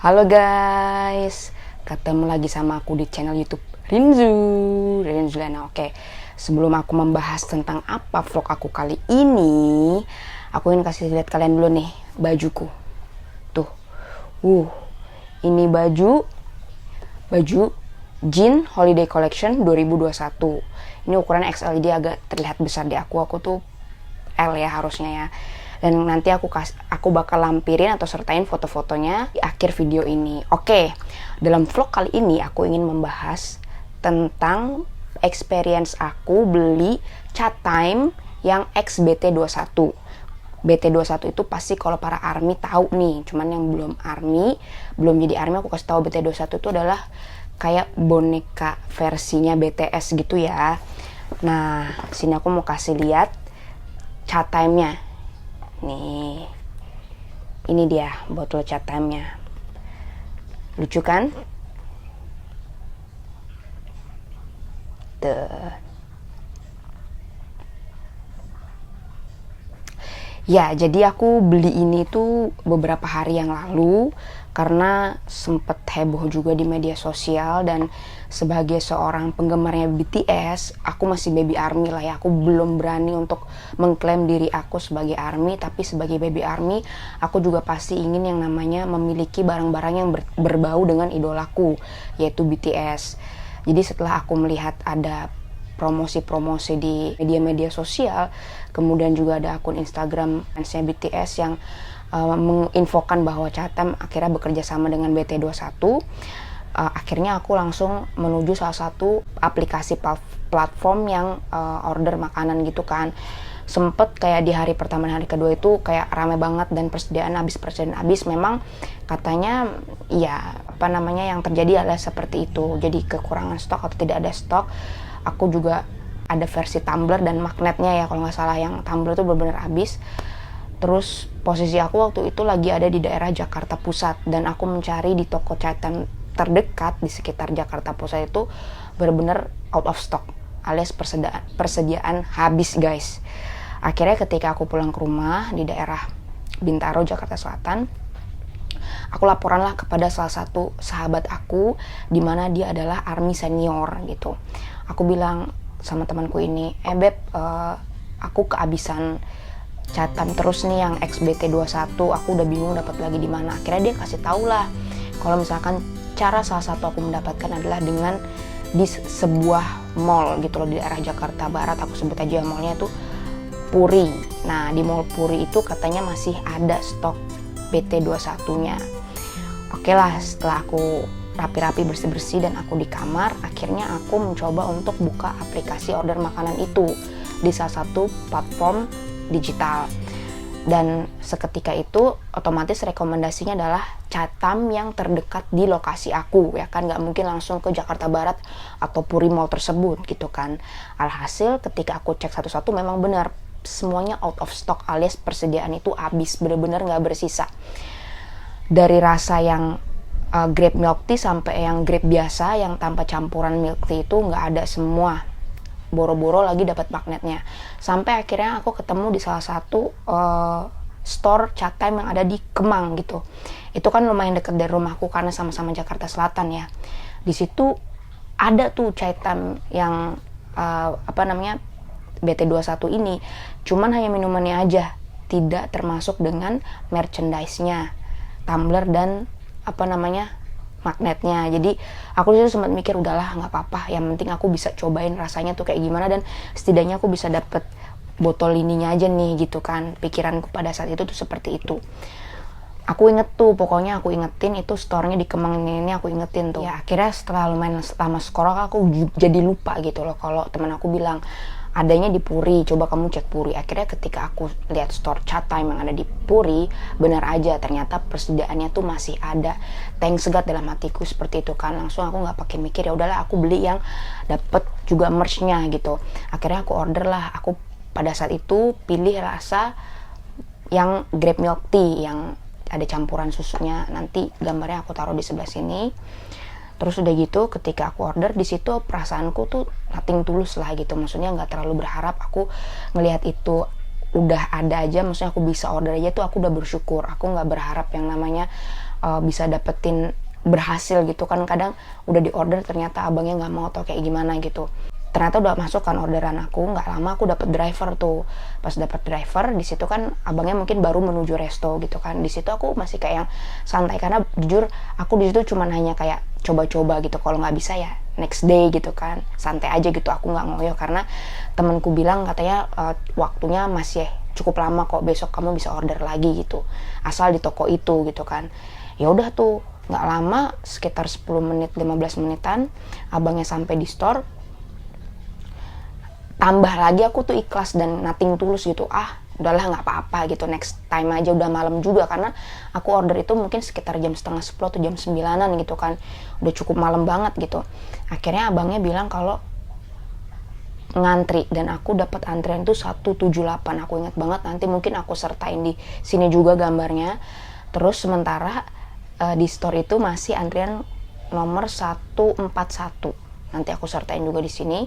Halo guys, ketemu lagi sama aku di channel YouTube Rinzulana. Oke, sebelum aku membahas tentang apa vlog aku kali ini, aku ingin kasih lihat kalian dulu nih bajuku. Tuh, ini baju Jean Holiday Collection 2021. Ini ukuran XL, jadi agak terlihat besar di aku. Aku tuh L ya harusnya ya. Dan nanti aku bakal lampirin atau sertain foto-fotonya di akhir video ini. Oke, dalam vlog kali ini aku ingin membahas tentang experience aku beli cat time yang XBT21. BT21 itu pasti kalau para army tahu nih, cuman yang belum jadi army aku kasih tahu BT21 itu adalah kayak boneka versinya BTS gitu ya. Nah, sini aku mau kasih lihat cat time-nya. Nih, ini dia botol cat time-nya. Lucu kan? Tuh. Ya, jadi aku beli ini tuh beberapa hari yang lalu karena sempet heboh juga di media sosial, dan sebagai seorang penggemarnya BTS, aku masih baby army lah ya. Aku belum berani untuk mengklaim diri aku sebagai army, tapi sebagai baby army, aku juga pasti ingin yang namanya memiliki barang-barang yang berbau dengan idolaku, yaitu BTS. Jadi setelah aku melihat ada promosi-promosi di media-media sosial, kemudian juga ada akun Instagram fansnya BTS yang menginfokan bahwa Chatham akhirnya bekerja sama dengan BT21. Akhirnya aku langsung menuju salah satu aplikasi platform yang order makanan gitu kan. Sempet kayak di hari pertama dan hari kedua itu kayak rame banget dan persediaan habis. Memang katanya ya yang terjadi adalah seperti itu. Jadi kekurangan stok atau tidak ada stok. Aku juga ada versi tumbler dan magnetnya ya, kalau nggak salah yang tumbler itu benar-benar habis. Terus posisi aku waktu itu lagi ada di daerah Jakarta Pusat, dan aku mencari di toko catatan terdekat di sekitar Jakarta Pusat itu benar-benar out of stock, alias persediaan habis guys. Akhirnya ketika aku pulang ke rumah di daerah Bintaro, Jakarta Selatan, aku laporanlah kepada salah satu sahabat aku, di mana dia adalah army senior gitu. Aku bilang sama temanku ini, beb, aku kehabisan catatan terus nih yang XBT21, aku udah bingung dapat lagi di mana. Akhirnya dia kasih tau lah kalau misalkan cara salah satu aku mendapatkan adalah dengan di sebuah mall gitu loh di daerah Jakarta Barat. Aku sebut aja mallnya itu Puri. Nah, di mall Puri itu katanya masih ada stok BT21-nya. Oke lah, setelah aku rapi-rapi bersih-bersih dan aku di kamar, akhirnya aku mencoba untuk buka aplikasi order makanan itu di salah satu platform digital. Dan seketika itu otomatis rekomendasinya adalah Chatham yang terdekat di lokasi aku ya kan, nggak mungkin langsung ke Jakarta Barat atau Puri Mall tersebut gitu kan. Alhasil ketika aku cek satu-satu memang benar semuanya out of stock, alias persediaan itu habis, bener-bener nggak bersisa. Dari rasa yang grape milk tea sampai yang grape biasa yang tanpa campuran milk tea itu nggak ada semua. Boro-boro lagi dapat magnetnya. Sampai akhirnya aku ketemu di salah satu store cat time yang ada di Kemang gitu. Itu kan lumayan dekat dari rumahku karena sama-sama Jakarta Selatan ya. Di situ ada tuh cat time yang BT21 ini. Cuman hanya minumannya aja, tidak termasuk dengan merchandise-nya, tumbler dan magnetnya. Jadi aku disitu sempat mikir udahlah nggak apa-apa, yang penting aku bisa cobain rasanya tuh kayak gimana, dan setidaknya aku bisa dapet botol ininya aja nih gitu kan. Pikiranku pada saat itu tuh seperti itu. Aku inget tuh, pokoknya aku ingetin itu store-nya di Kemang ini, aku ingetin tuh. Ya akhirnya setelah lumayan lama scroll aku jadi lupa gitu loh kalau teman aku bilang adanya di Puri, coba kamu cek Puri. Akhirnya ketika aku lihat store cat time yang ada di Puri, benar aja ternyata persediaannya tuh masih ada. Thanks God dalam hatiku seperti itu kan. Langsung aku nggak pakai mikir, ya udahlah aku beli yang dapet juga merch-nya gitu. Akhirnya aku order lah. Aku pada saat itu pilih rasa yang grape milk tea yang ada campuran susunya. Nanti gambarnya aku taruh di sebelah sini. Terus udah gitu ketika aku order, di situ perasaanku tuh nothing tulus lah gitu. Maksudnya nggak terlalu berharap, aku ngelihat itu udah ada aja, maksudnya aku bisa order aja tuh aku udah bersyukur. Aku nggak berharap yang namanya bisa dapetin berhasil gitu kan. Kadang udah di order ternyata abangnya nggak mau atau kayak gimana gitu. Ternyata udah masuk kan orderan aku, nggak lama aku dapet driver tuh. Pas dapet driver di situ kan abangnya mungkin baru menuju resto gitu kan. Di situ aku masih kayak yang santai karena jujur aku di situ cuman hanya kayak coba-coba gitu. Kalau nggak bisa ya next day gitu kan, santai aja gitu. Aku nggak ngoyo karena temenku bilang katanya waktunya masih cukup lama kok, besok kamu bisa order lagi gitu, asal di toko itu gitu kan. Ya udah tuh nggak lama, sekitar 10 menit 15 menitan abangnya sampai di store. Tambah lagi aku tuh ikhlas dan nothing tulus gitu, udahlah nggak apa-apa gitu, next time aja. Udah malam juga karena aku order itu mungkin sekitar jam setengah 10 atau jam 9 gitu kan, udah cukup malam banget gitu. Akhirnya abangnya bilang kalau ngantri dan aku dapat antrian itu 178. Aku ingat banget, nanti mungkin aku sertain di sini juga gambarnya. Terus sementara di store itu masih antrian nomor 141. Nanti aku sertain juga di sini.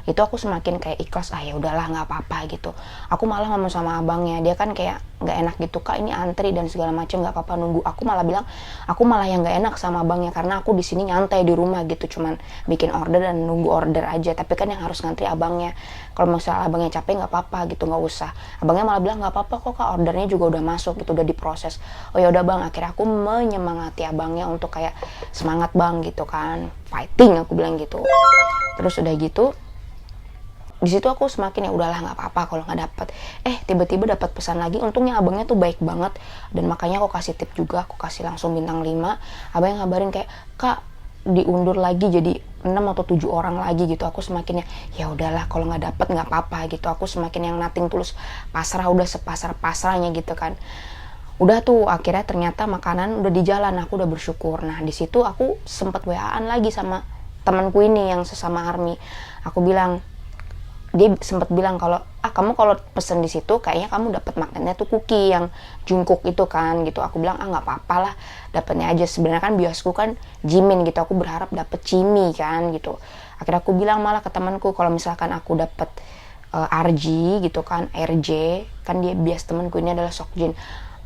Itu aku semakin kayak ikhlas, ya udahlah nggak apa-apa gitu. Aku malah ngomong sama abangnya, dia kan kayak nggak enak gitu, Kak ini antri dan segala macam, nggak apa-apa nunggu. Aku malah bilang aku malah yang nggak enak sama abangnya karena aku di sini nyantai di rumah gitu, cuman bikin order dan nunggu order aja. Tapi kan yang harus ngantri abangnya. Kalau misalnya abangnya capek nggak apa-apa gitu, nggak usah. Abangnya malah bilang nggak apa-apa kok Kak, ordernya juga udah masuk gitu, udah diproses. Oh ya udah Bang, akhirnya aku menyemangati abangnya untuk kayak semangat Bang gitu kan, fighting aku bilang gitu. Terus udah gitu di situ aku semakin ya udahlah nggak apa-apa kalau nggak dapet. Tiba-tiba dapat pesan lagi. Untungnya abangnya tuh baik banget dan makanya aku kasih tip juga, aku kasih langsung bintang 5. Abangnya ngabarin kayak, Kak diundur lagi jadi 6 atau 7 orang lagi gitu. Aku semakin ya udahlah kalau nggak dapet nggak apa-apa gitu. Aku semakin yang nothing tulus, pasrah, udah sepasrah-pasrahnya gitu kan. Udah tuh akhirnya ternyata makanan udah di jalan, aku udah bersyukur. Nah di situ aku sempet WA-an lagi sama temanku ini yang sesama army. Aku bilang, dia sempat bilang kalau kamu kalau pesen di situ kayaknya kamu dapat magnetnya tuh cookie yang jungkook itu kan gitu. Aku bilang nggak apa-apa lah, dapatnya aja. Sebenarnya kan biosku kan Jimin gitu, aku berharap dapet Cimi kan gitu. Akhirnya aku bilang malah ke temanku kalau misalkan aku dapet RG gitu kan, RJ kan dia bias, temanku ini adalah Seokjin,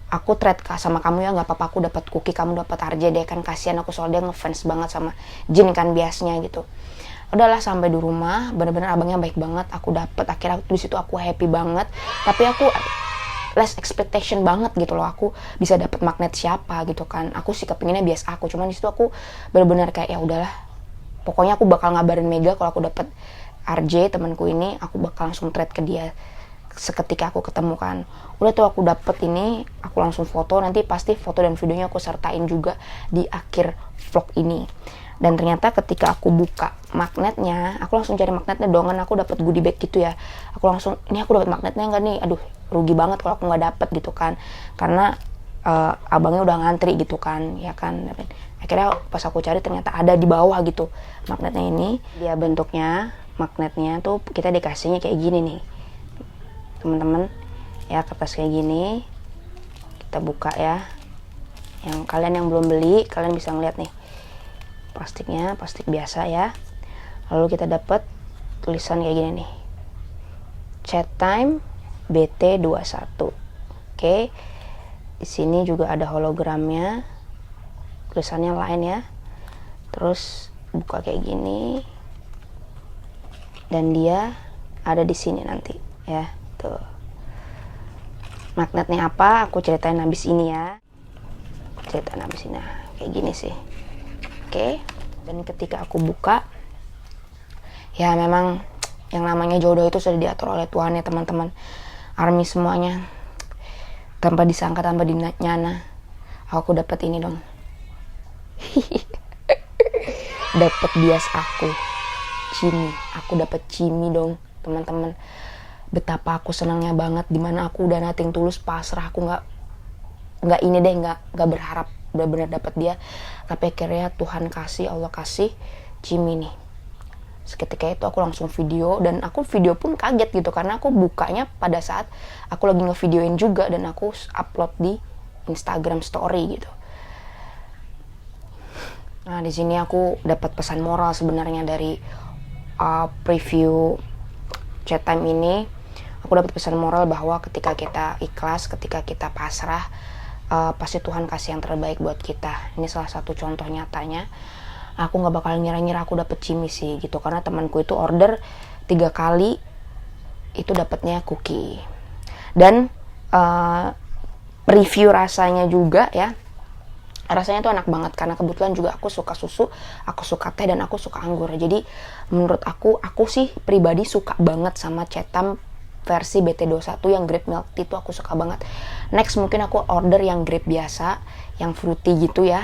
aku trade sama kamu ya, nggak apa-apa, aku dapat cookie kamu dapat RJ deh kan, kasihan aku soalnya dia ngefans banget sama Jin kan biasnya gitu. Udahlah sampai di rumah, bener-bener abangnya baik banget, aku dapet. Akhirnya di situ aku happy banget, tapi aku less expectation banget gitu loh, aku bisa dapet magnet siapa gitu kan. Aku sih kepinginnya bias aku, cuman di situ aku bener-bener kayak ya udahlah, pokoknya aku bakal ngabarin Mega kalau aku dapet RJ temanku ini, aku bakal langsung trade ke dia seketika aku ketemu kan. Udah tuh aku dapet ini, aku langsung foto, nanti pasti foto dan videonya aku sertain juga di akhir vlog ini. Dan ternyata ketika aku buka magnetnya, aku langsung cari magnetnya dong, kan aku dapat goodie bag gitu ya. Aku langsung, ini aku dapat magnetnya nggak nih? Aduh, rugi banget kalau aku nggak dapet gitu kan. Karena abangnya udah ngantri gitu kan, ya kan. Akhirnya pas aku cari ternyata ada di bawah gitu magnetnya ini. Dia bentuknya magnetnya tuh kita dikasihnya kayak gini nih, teman-teman. Ya kertas kayak gini. Kita buka ya. Yang kalian yang belum beli, kalian bisa ngeliat nih. Plastiknya plastik biasa ya. Lalu kita dapat tulisan kayak gini nih, chat time BT21. Oke. Di sini juga ada hologramnya, tulisannya lain ya. Terus buka kayak gini, dan dia ada di sini nanti ya. Tuh magnetnya apa aku ceritain habis ini ya, ceritain habis ini. Kayak gini sih. Oke. Dan ketika aku buka, ya memang yang namanya jodoh itu sudah diatur oleh Tuhan ya teman-teman. Army semuanya tanpa disangka, tanpa dinyana, aku dapat ini dong. Dapat bias aku, Cimi. Aku dapat Cimi dong teman-teman. Betapa aku senangnya banget, dimana aku udah nothing tulus, pasrah, aku nggak ini deh, nggak berharap benar-benar dapat dia. Tapi akhirnya Tuhan kasih, Allah kasih Cimi nih. Seketika itu aku langsung video, dan aku video pun kaget gitu karena aku bukanya pada saat aku lagi ngevideoin juga, dan aku upload di Instagram story gitu. Nah di sini aku dapat pesan moral sebenarnya dari preview chat time ini. Aku dapat pesan moral bahwa ketika kita ikhlas, ketika kita pasrah, pasti Tuhan kasih yang terbaik buat kita. Ini salah satu contoh nyatanya. Aku nggak bakal ngira-ngira aku dapet cimmy sih gitu, karena temanku itu order 3 kali itu dapetnya cookie. Dan review rasanya juga ya, rasanya tuh enak banget karena kebetulan juga aku suka susu, aku suka teh, dan aku suka anggur. Jadi menurut aku sih pribadi suka banget sama Cetam versi BT21 yang grape milk tea, itu aku suka banget. Next mungkin aku order yang grape biasa, yang fruity gitu ya.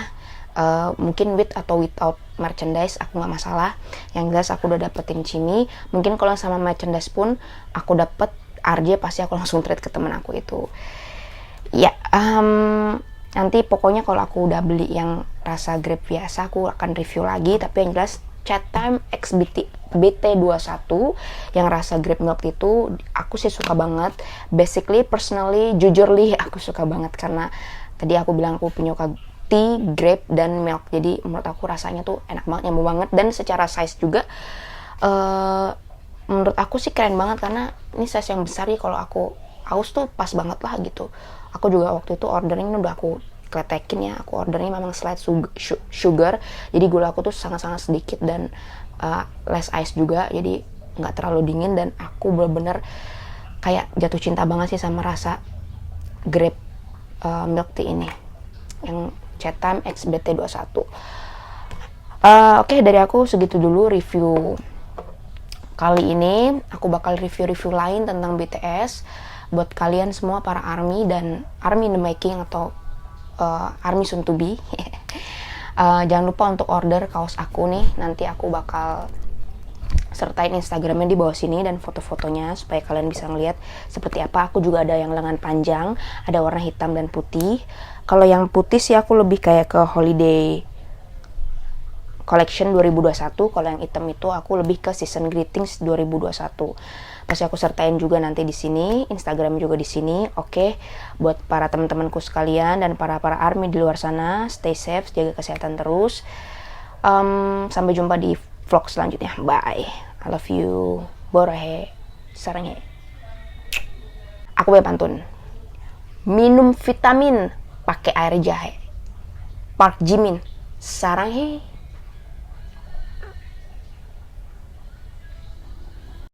Mungkin with atau without merchandise aku nggak masalah. Yang jelas aku udah dapetin cimmy. Mungkin kalau sama merchandise pun aku dapet RJ, pasti aku langsung trade ke temen aku itu. Ya, nanti pokoknya kalau aku udah beli yang rasa grape biasa aku akan review lagi. Tapi yang jelas Cetam X BT21 yang rasa grape milk itu aku sih suka banget. Basically, personally, jujurly aku suka banget karena tadi aku bilang aku penyuka tea, grape, dan milk. Jadi menurut aku rasanya tuh enak banget, nyambung banget. Dan secara size juga menurut aku sih keren banget, karena ini size yang besar ya, kalau aku haus tuh pas banget lah gitu. Aku juga waktu itu ordernya udah aku kletekin ya, aku ordernya memang slide sugar, jadi gula aku tuh sangat-sangat sedikit dan less ice juga, jadi nggak terlalu dingin. Dan aku bener-bener kayak jatuh cinta banget sih sama rasa grape milk tea ini yang Cetam X BT21. Oke, dari aku segitu dulu review kali ini. Aku bakal review-review lain tentang BTS buat kalian semua para ARMY dan ARMY in the making atau ARMY soon to be. Jangan lupa untuk order kaos aku nih, nanti aku bakal sertain Instagramnya di bawah sini dan foto-fotonya supaya kalian bisa ngeliat seperti apa. Aku juga ada yang lengan panjang, ada warna hitam dan putih. Kalau yang putih sih aku lebih kayak ke holiday collection 2021. Kalau yang hitam itu aku lebih ke season greetings 2021. Pasti aku sertain juga nanti di sini, Instagram juga di sini. Oke, buat para teman-temanku sekalian dan para ARMY di luar sana, stay safe, jaga kesehatan terus. Sampai jumpa di vlog selanjutnya. Bye. I love you. Borohe. Saranghe. Aku punya pantun. Minum vitamin pakai air jahe. Park Jimin. Saranghe.